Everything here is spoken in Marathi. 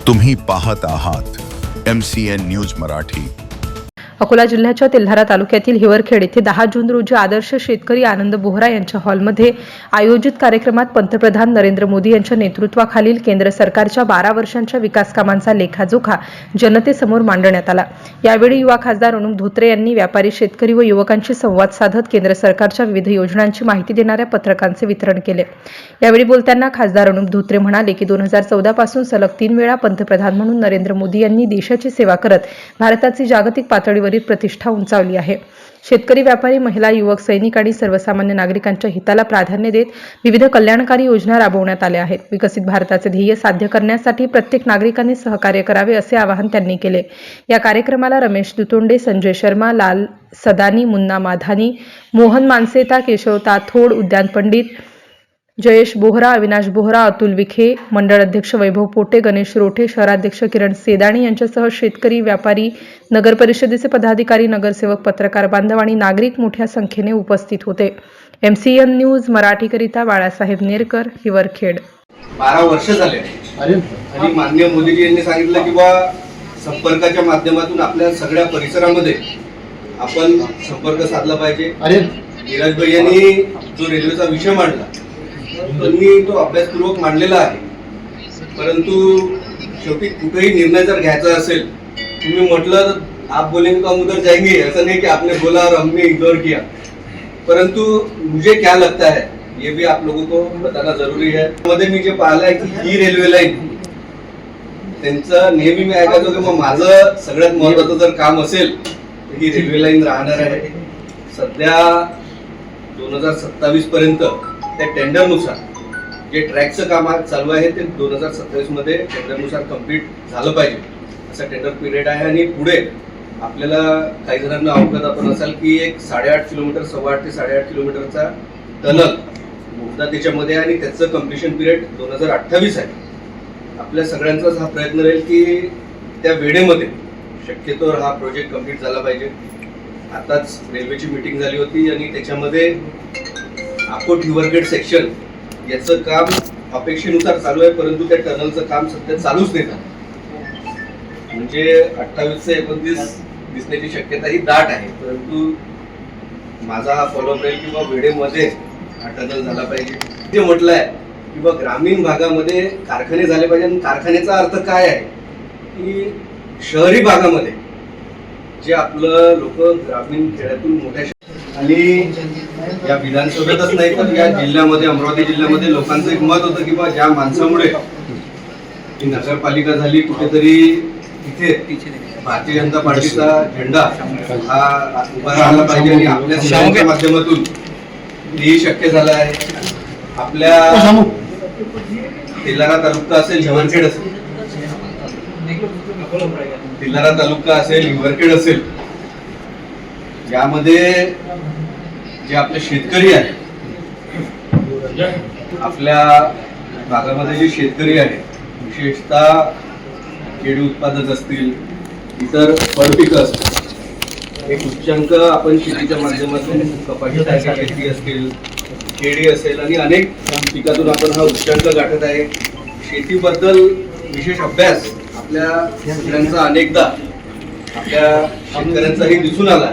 तुम्ही पाहत आहात MCN न्यूज मराठी। अकोला जिल्ह्याच्या तेल्हारा तालुक्यातील हिवरखेड येथे 10 जून रोजी आदर्श शेतकरी आनंद बोहरा यांच्या हॉलमध्ये आयोजित कार्यक्रमात पंतप्रधान नरेंद्र मोदी यांच्या नेतृत्वाखालील केंद्र सरकारच्या 12 वर्षांच्या विकास कामांचा लेखाजोखा जनतेसमोर मांडण्यात आला। यावेळी युवा खासदार अनुप धोत्रे यांनी व्यापारी, शेतकरी व युवकांशी संवाद साधत केंद्र सरकारच्या विविध योजनांची माहिती देणाऱ्या पत्रकांचे वितरण केले। यावेळी बोलताना खासदार अनुप धोत्रे म्हणाले की 2014 पासून सलग 3 वेळा पंतप्रधान म्हणून नरेंद्र मोदी यांनी देशाची सेवा करत भारताची जागतिक पातळीवर प्रतिष्ठा उंचावली आहे। शेतकरी, व्यापारी, महिला, युवक, सैनिक आणि सर्वसामान्य नागरिकांच्या हिताला प्राधान्य देत विविध कल्याणकारी योजना राबवण्यात आल्या आहेत। विकसित भारताचे ध्येय साध्य करण्यासाठी प्रत्येक नागरिकांनी सहकार्य करावे असे आवाहन त्यांनी केले। या कार्यक्रमाला रमेश दुतोंडे, संजय शर्मा, लाल सदानी, मुन्ना माधानी, मोहन मानसेता, केशव ताथोड, उद्यान पंडित, जयेश बोहरा, अविनाश बोहरा, अतुल विखे, मंडळ अध्यक्ष वैभव पोटे, गणेश रोठे, शहराध्यक्ष किरण सेदाणी यांच्यासह शेतकरी, व्यापारी, नगर परिषदेचे पदाधिकारी, नगरसेवक, पत्रकार बांधव आणि नागरिक मोठ्या संख्येने उपस्थित होते। MCN न्यूज मराठीकरिता बाळासाहेब नेरकर, हिवरखेड। 12 वर्ष झाले आणि माननीय मोदीजी यांनी सांगितलं की संपर्काच्या माध्यमातून आपल्या सगळ्या परिसरामध्ये आपण संपर्क साधला पाहिजे। नीरज भाई यांनी जो रेल्वेचा विषय मांडला त्यांनी तो अभ्यासपूर्वक मांडलेला आहे, परंतु शेवटी कुठेही निर्णय जर घ्यायचा असेल, तुम्ही म्हटलं आप बोलेंगे तो हम उधर जाएंगे, ऐसा नहीं कि आपने बोला और हमने इग्नोर किया। परंतु मुझे क्या लगता है ये भी आप लोगों को बताना जरूरी है। मध्ये मी जे पाहिलं आहे की ही रेल्वे लाईन त्यांचं नेहमी मी ऐकायचो की माझं सगळ्यात महत्त्वाचं जर काम असेल तर ही रेल्वे लाईन राहणार आहे। सध्या 2027 पर्यंत त्या टेंडरनुसार जे ट्रॅकचं काम चालू आहे ते 2027 मध्ये टेंडरनुसार कंप्लीट झालं पाहिजे असा टेंडर पिरियड आहे। आणि पुढे आपल्याला काही जणांना अवगत आपण असाल की एक 8.5 किलोमीटर, 8.25 ते 8.5 किलोमीटरचा टनल मुद्दा त्याच्यामध्ये आणि त्याचं कम्प्लिशन पिरियड 2028 आहे। आपल्या सगळ्यांचाच हा प्रयत्न राहील की त्या वेळेमध्ये शक्यतो हा प्रोजेक्ट कंप्लीट झाला पाहिजे। आताच रेल्वेची मीटिंग झाली होती आणि त्याच्यामध्ये अकोट हिवरखेड सेक्शन याचं काम अपेक्षेनुसार चालू आहे, परंतु त्या टनलचं काम सध्या चालूच नाही झालं। म्हणजे 28 ते 29 दिसण्याची शक्यता ही दाट आहे, परंतु माझा हा फॉलोअप राहील किंवा वेळेमध्ये हा टनल झाला पाहिजे। जे म्हटलं आहे किंवा ग्रामीण भागामध्ये कारखाने झाले पाहिजे। आणि कारखान्याचा अर्थ काय आहे की शहरी भागामध्ये जे आपलं लोक ग्रामीण खेड्यातून मोठ्या आणि या विधानसभेतच नाही तर या जिल्ह्यामध्ये, अमरावती जिल्ह्यामध्ये लोकांचं एक मत होतं की ज्या माणसामुळे ही नगरपालिका झाली कुठेतरी तिथे भारतीय जनता पार्टीचा झेंडा हा उभा राहिला पाहिजे आणि आपल्या सगळ्यांच्या माध्यमातून हे शक्य झालं आहे। आपल्या तेल्हारा तालुका असेल, हिवरखेड असेल, तेल्हारा तालुका असेल, हिवरखेड असेल, यामध्ये जे आपले शेतकरी आहेत, आपल्या भागामध्ये जे शेतकरी आहेत, विशेषतः केळी उत्पादक असतील, इतर फळपिकं असतील, एक उच्चांक आपण शेतीच्या माध्यमातून कपाशीची शेती असतील, केळी असेल आणि अनेक पिकातून आपण हा उच्चांक गाठत आहे। शेतीबद्दल विशेष अभ्यास आपल्या सगळ्यांचा अनेकदा आपल्या शेतकऱ्यांचाही दिसून आला।